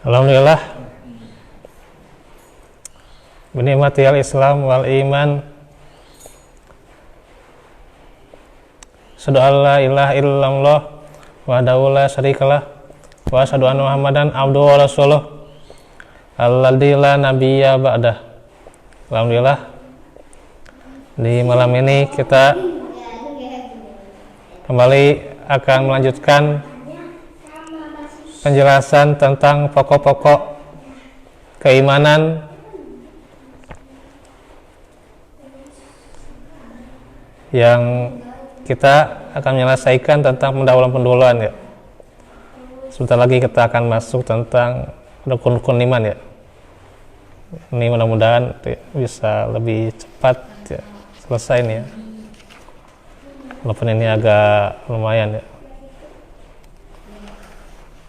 Alhamdulillah binikmati al-Islam wal iman. Asyhadu an la ilaha illallah wahdahu la syarikalah wa asyhadu anna Muhammadan abduhu wa rasuluh alladzi la nabiyya ba'dah. Alhamdulillah di malam ini kita kembali akan melanjutkan penjelasan tentang pokok-pokok keimanan yang kita akan menyelesaikan tentang pendahuluan ya. Sebentar lagi kita akan masuk tentang rukun-rukun iman ya. Ini mudah-mudahan bisa lebih cepat ya, selesai nih ya. Walaupun ini agak lumayan ya.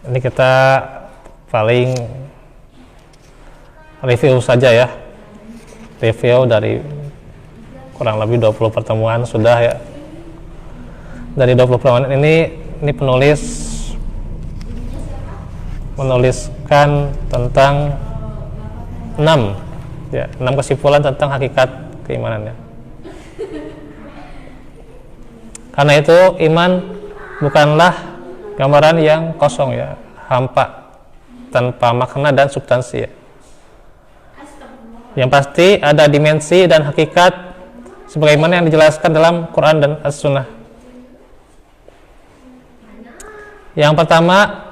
Ini kita paling review saja ya. Review dari kurang lebih 20 pertemuan sudah ya. Dari 20 pertemuan ini penulis menuliskan tentang 6 kesimpulan tentang hakikat keimanannya. Karena itu iman bukanlah gambaran yang kosong ya, hampa, tanpa makna dan substansi ya. Yang pasti ada dimensi dan hakikat sebagaimana yang dijelaskan dalam Quran dan As-Sunnah. Yang pertama,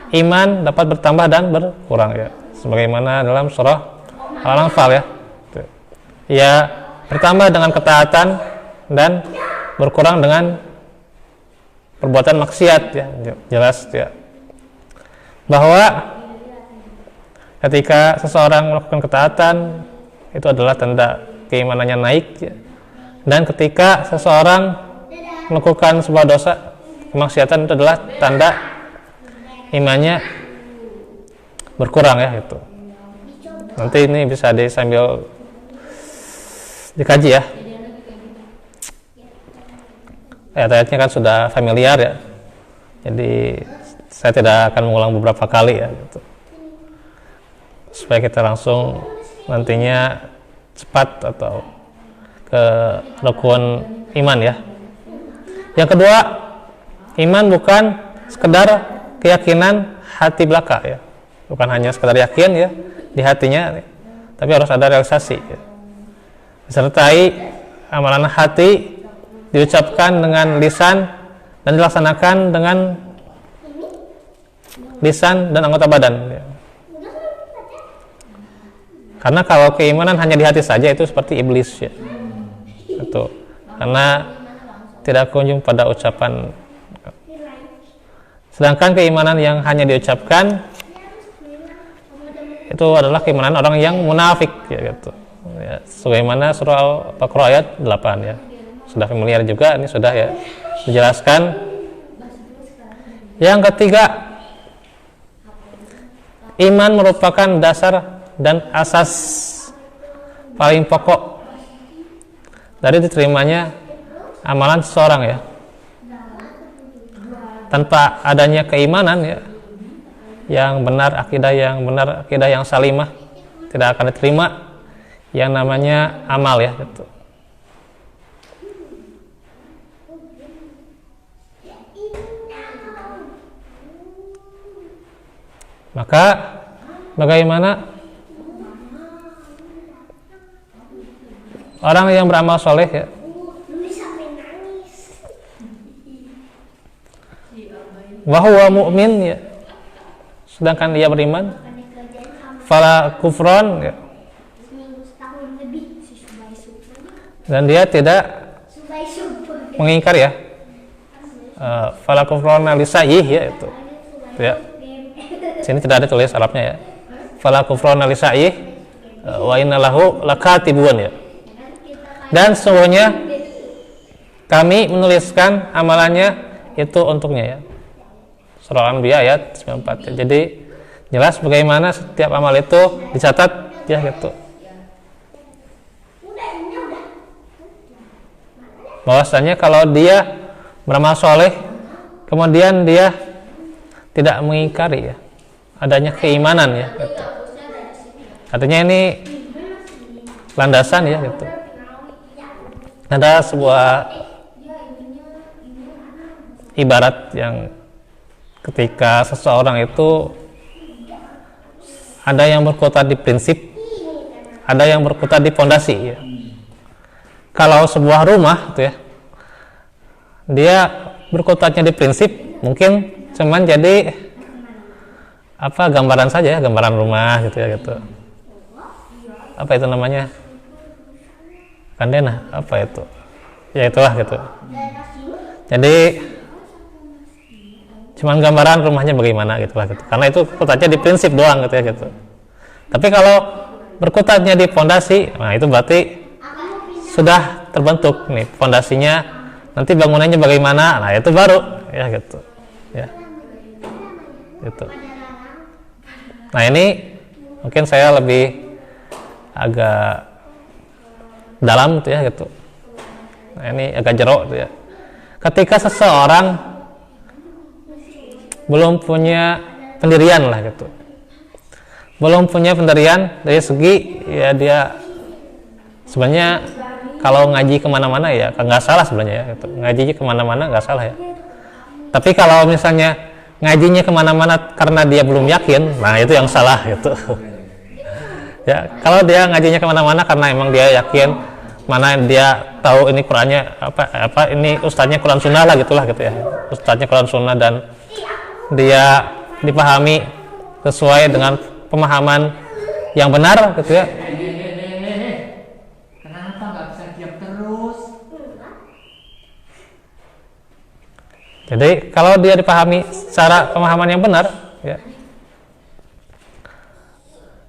iman dapat bertambah dan berkurang ya, sebagaimana dalam surah Al-Anfal ya. Ya, bertambah dengan ketaatan dan berkurang dengan perbuatan maksiat ya, jelas ya. Bahwa ketika seseorang melakukan ketaatan itu adalah tanda keimanannya naik ya. Dan ketika seseorang melakukan sebuah dosa, kemaksiatan, itu adalah tanda imannya berkurang ya itu. Nanti ini bisa sambil dikaji ya. Ayat-ayatnya kan sudah familiar ya, jadi saya tidak akan mengulang beberapa kali ya gitu. Supaya kita langsung nantinya cepat atau ke rukun iman ya. Yang kedua, iman bukan sekedar keyakinan hati belaka ya, bukan hanya sekedar yakin ya di hatinya, tapi harus ada realisasi ya. Disertai amalan hati, diucapkan dengan lisan dan dilaksanakan dengan lisan dan anggota badan ya. Karena kalau keimanan hanya di hati saja itu seperti iblis ya. Itu karena tidak kunjung pada ucapan. Sedangkan keimanan yang hanya diucapkan itu adalah keimanan orang yang munafik ya gitu. Ya, sebagaimana surah Al-Baqarah ayat 8 ya. Sudah familiar juga, ini sudah ya dijelaskan. Yang ketiga, iman merupakan dasar dan asas paling pokok dari diterimanya amalan seseorang ya. Tanpa adanya keimanan ya yang benar, akidah yang salimah, tidak akan diterima yang namanya amal ya gitu. Maka bagaimana orang yang beramal soleh ya, wahwa mu'min ya, sedangkan dia beriman, fala kufron ya, dan dia tidak mengingkar ya, fala kufron lisa'ih ya itu ya. Sini tidak ada tulis Arabnya ya. Fala kufrana li sa'ih wa innalahu lakatibun ya. Dan sesungguhnya kami menuliskan amalannya itu untuknya ya. Surah Al-Anbiya ayat 94 ya. Jadi jelas bagaimana setiap amal itu dicatat ya gitu. Bahwasanya kalau dia beramal soleh kemudian dia tidak mengingkari ya adanya keimanan ya gitu. Artinya ini landasan ya gitu. Ada sebuah ibarat yang ketika seseorang itu ada yang berkutat di prinsip, ada yang berkutat di pondasi ya. Kalau sebuah rumah gitu ya, dia berkutatnya di prinsip, mungkin cuman jadi apa, gambaran saja, gambaran rumah gitu ya gitu. Apa itu namanya? Kandena, apa itu? Ya itulah gitu. Jadi cuman gambaran rumahnya bagaimana gitu lah gitu. Karena itu berkutatnya di prinsip doang gitu ya gitu. Tapi kalau berkutatnya di pondasi, nah itu berarti sudah terbentuk nih pondasinya. Nanti bangunannya bagaimana? Nah itu baru ya gitu. Ya. Gitu. Nah ini mungkin saya lebih agak dalam gitu ya gitu. Nah ini agak jerok gitu ya. Ketika seseorang belum punya pendirian lah gitu, belum punya pendirian dari segi ya dia sebenarnya kalau ngaji kemana-mana ya nggak salah sebenarnya ya gitu. Ngaji kemana-mana nggak salah ya. Tapi kalau misalnya ngajinya kemana-mana karena dia belum yakin, nah itu yang salah gitu. Ya kalau dia ngajinya kemana-mana karena emang dia yakin, mana dia tahu ini Qurannya apa ini ustadznya Quran Sunnah lah gitulah gitu ya, ustadznya Quran Sunnah dan dia dipahami sesuai dengan pemahaman yang benar gitu ya. Kenapa nggak bisa diam terus? Jadi kalau dia dipahami secara pemahaman yang benar ya,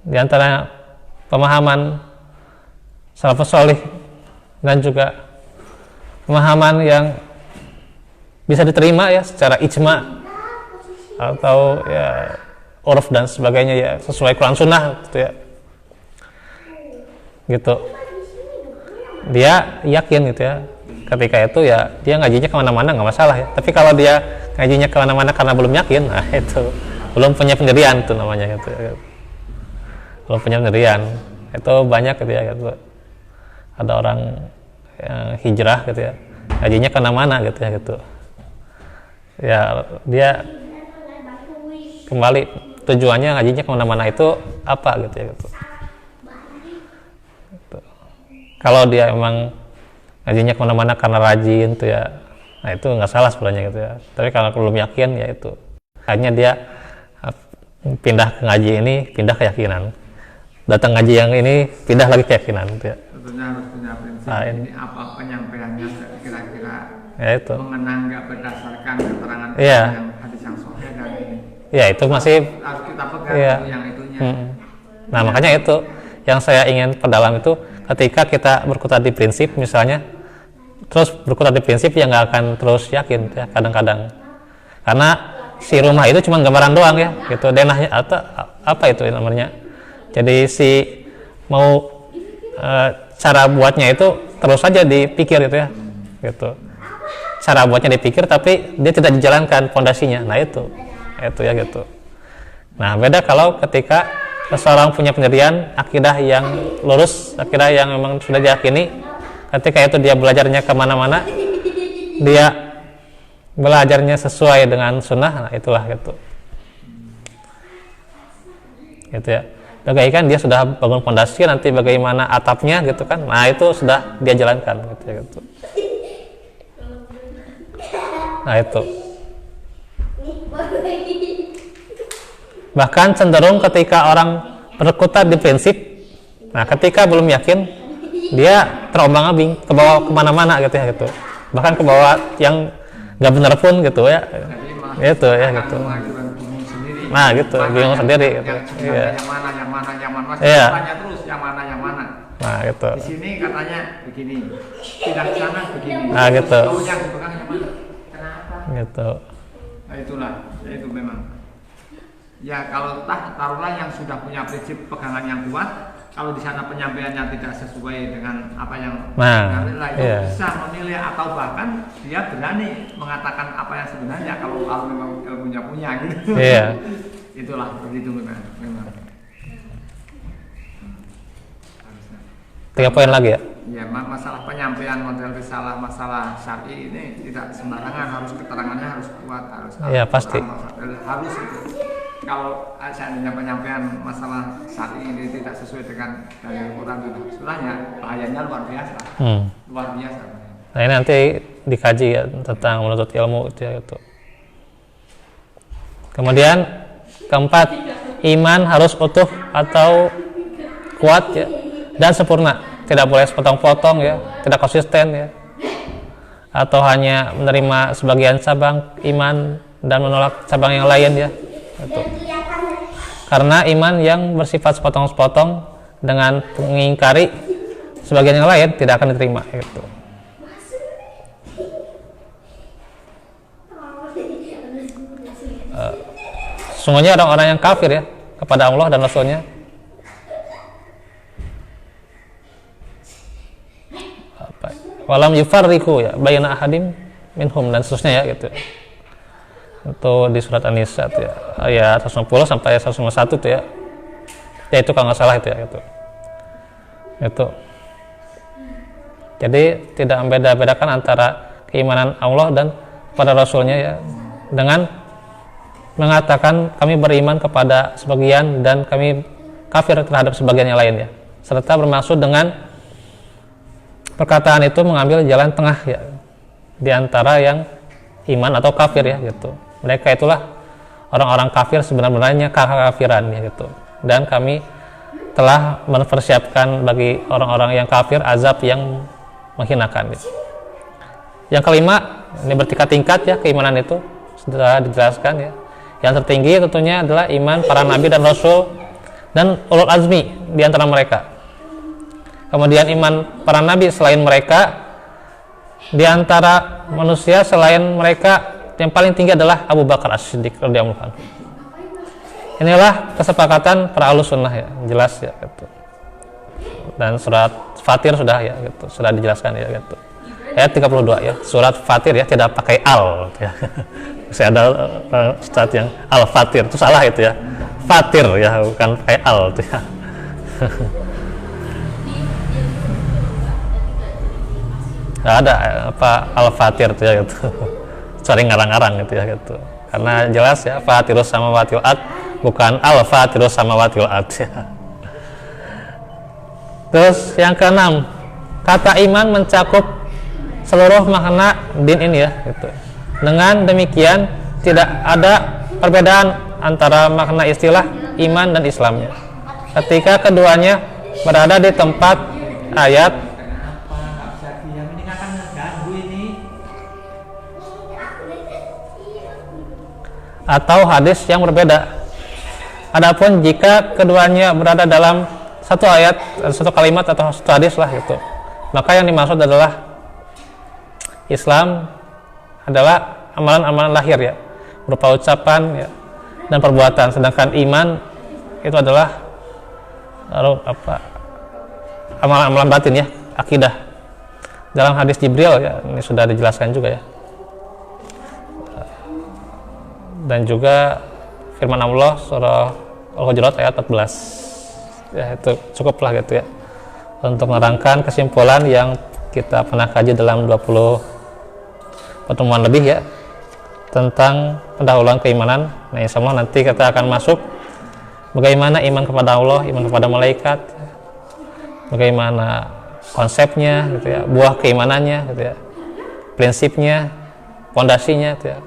di antara pemahaman salafus shalih dan juga pemahaman yang bisa diterima ya secara ijma atau ya uruf dan sebagainya ya sesuai Quran Sunnah gitu ya gitu, dia yakin gitu ya ketika itu ya dia ngajinya kemana-mana nggak masalah ya. Tapi kalau dia ngajinya kemana-mana karena belum yakin, nah itu belum punya pendirian itu namanya gitu ya. Belum punya pendirian itu banyak gitu ya gitu. Ada orang yang hijrah gitu ya, ngajinya kemana-mana gitu ya gitu ya, dia kembali tujuannya ngajinya kemana-mana itu apa gitu ya gitu. Gitu. Kalau dia emang ngajinya kemana-mana karena rajin tuh ya, nah itu nggak salah sebenarnya gitu ya. Tapi kalau belum yakin ya itu akhirnya dia pindah ke ngaji ini, pindah keyakinan, datang ngaji yang ini pindah lagi keyakinan gitu ya. Tentunya harus punya prinsip. Nah, ini apa penyampaiannya kira-kira ya itu mengenang nggak berdasarkan keterangan iya. yang hadis yang sahih dan ini. Ya itu masih Harus kita pegang iya. yang itunya. Nah makanya itu yang saya ingin perdalam itu, ketika kita berkutat di prinsip misalnya, terus berkutat di prinsip ya nggak akan terus yakin ya kadang-kadang, karena si rumah itu cuma gambaran doang ya gitu, denahnya atau apa itu namanya. Jadi si mau cara buatnya itu terus saja dipikir gitu ya gitu, cara buatnya dipikir tapi dia tidak dijalankan pondasinya. Nah itu ya gitu. Nah beda kalau ketika seseorang punya pendirian akidah yang lurus, akidah yang memang sudah diyakini, ketika itu dia belajarnya kemana-mana, dia belajarnya sesuai dengan sunnah, nah itulah gitu ya. Bagaikan dia sudah bangun pondasi, nanti bagaimana atapnya gitu kan, nah itu sudah dia jalankan gitu ya gitu. Nah itu bahkan cenderung ketika orang berkutat di prinsip, nah ketika belum yakin dia terombang-ambing ke bawah kemana-mana gitu ya gitu, bahkan ke bawah yang nggak benar pun gitu ya. Itu ya gitu. Nah gitu, bingung sendiri gitu. Iya. Yang mana masih Iya. tanya terus yang mana. Nah gitu. Di sini katanya begini, tidak ke sana begini. Nah gitu. Tahu yang dipegang yang mana? Kenapa? Gitu. Nah itulah, itu memang. Ya kalau taruhlah yang sudah punya prinsip pegangan yang kuat, kalau di sana penyampaiannya tidak sesuai dengan apa yang itu iya. bisa menilai atau bahkan dia berani mengatakan apa yang sebenarnya kalau memang ilmunya punya gitu. Iya. itulah begitu memang. Harusnya. 3 poin lagi ya. Ya, masalah penyampaian model risalah masalah syar'i ini tidak sembarangan, harus keterangannya harus kuat, harus Ya, pasti. harus itu. Kalau seandainya penyampaian masalah syar'i ini tidak sesuai dengan dalil Quran dan Sunnahnya, bahayanya luar biasa. Luar biasa. Nah, ini nanti dikaji ya tentang menuntut ilmu itu. Kemudian keempat, iman harus utuh atau kuat ya dan sempurna, tidak boleh sepotong-potong ya, tidak konsisten ya, atau hanya menerima sebagian cabang iman dan menolak cabang yang lain ya. Itu. Karena iman yang bersifat sepotong-sepotong dengan mengingkari sebagian yang lain tidak akan diterima gitu. Sesungguhnya orang-orang yang kafir ya kepada Allah dan Rasulnya walam yufarriqu ya baina ahadim minhum dan seterusnya ya gitu. Itu di surat An-Nisa ya, ayat 150 sampai 151 itu ya. Ya itu kalau nggak salah itu ya gitu. Itu. Jadi tidak membeda-bedakan antara keimanan Allah dan pada Rasulnya ya dengan mengatakan kami beriman kepada sebagian dan kami kafir terhadap sebagian yang lain ya, serta bermaksud dengan perkataan itu mengambil jalan tengah ya di antara yang iman atau kafir ya gitu. Mereka itulah orang-orang kafir sebenarnya kekafiran ya gitu, dan kami telah mempersiapkan bagi orang-orang yang kafir azab yang menghinakan gitu. Yang kelima, ini bertingkat-tingkat ya keimanan itu sudah dijelaskan ya. Yang tertinggi tentunya adalah iman para nabi dan rasul dan ulul azmi di antara mereka. Kemudian iman para nabi selain mereka, di antara manusia selain mereka yang paling tinggi adalah Abu Bakar As-Siddiq radhiyallahu anhu. Inilah kesepakatan para ahlus sunnah ya, jelas ya gitu. Dan surat Fatir sudah ya gitu, sudah dijelaskan ya gitu. Ayat 32 ya, surat Fatir ya, tidak pakai al ya. Saya ada ustaz yang Al-Fatir, itu salah itu ya. Fatir ya, bukan pakai al itu ya. Nggak ada apa Al-Fatir itu ya gitu. Cari ngarang-ngarang gitu ya gitu. Karena jelas ya, Fatirus samawati wal ard bukan Al-Fatirus samawati wal ard ya. Terus yang keenam, kata iman mencakup seluruh makna din ini ya gitu. Dengan demikian tidak ada perbedaan antara makna istilah iman dan Islamnya ketika keduanya berada di tempat ayat atau hadis yang berbeda. Adapun jika keduanya berada dalam satu ayat, satu kalimat atau satu hadis lah gitu, maka yang dimaksud adalah Islam adalah amalan-amalan lahir ya, berupa ucapan ya, dan perbuatan, sedangkan iman itu adalah amalan-amalan batin ya, akidah. Dalam hadis Jibril ya, ini sudah dijelaskan juga ya. Dan juga firman Allah surah Al-Hujurat ayat 14 ya, itu cukuplah gitu ya untuk menerangkan kesimpulan yang kita pernah kaji dalam 20 pertemuan lebih ya tentang pendahuluan keimanan. Nah, insya Allah nanti kita akan masuk bagaimana iman kepada Allah, iman kepada malaikat, bagaimana konsepnya gitu ya, buah keimanannya gitu ya, prinsipnya, fondasinya gitu ya.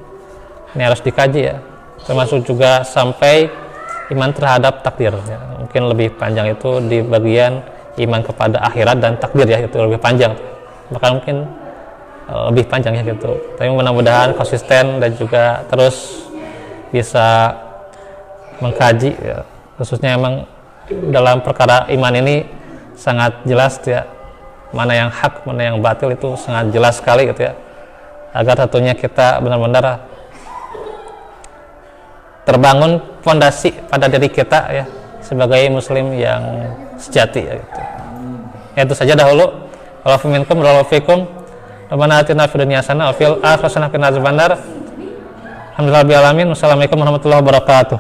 Ini harus dikaji ya, termasuk juga sampai iman terhadap takdir ya. Mungkin lebih panjang itu di bagian iman kepada akhirat dan takdir ya, itu lebih panjang, bahkan mungkin lebih panjang ya gitu. Tapi mudah-mudahan konsisten dan juga terus bisa mengkaji ya. Khususnya emang dalam perkara iman ini sangat jelas ya, mana yang hak, mana yang batil itu sangat jelas sekali gitu ya, agar tentunya kita benar-benar terbangun fondasi pada diri kita ya sebagai muslim yang sejati ya gitu. Ya, itu saja dahulu. Walafu minkum walafu fikum. Rabbana atina fid dunya hasanah wa fil akhirati hasanah wa qina adzabannar. Alhamdulillahirabbil alamin. Wassalamualaikum warahmatullahi wabarakatuh.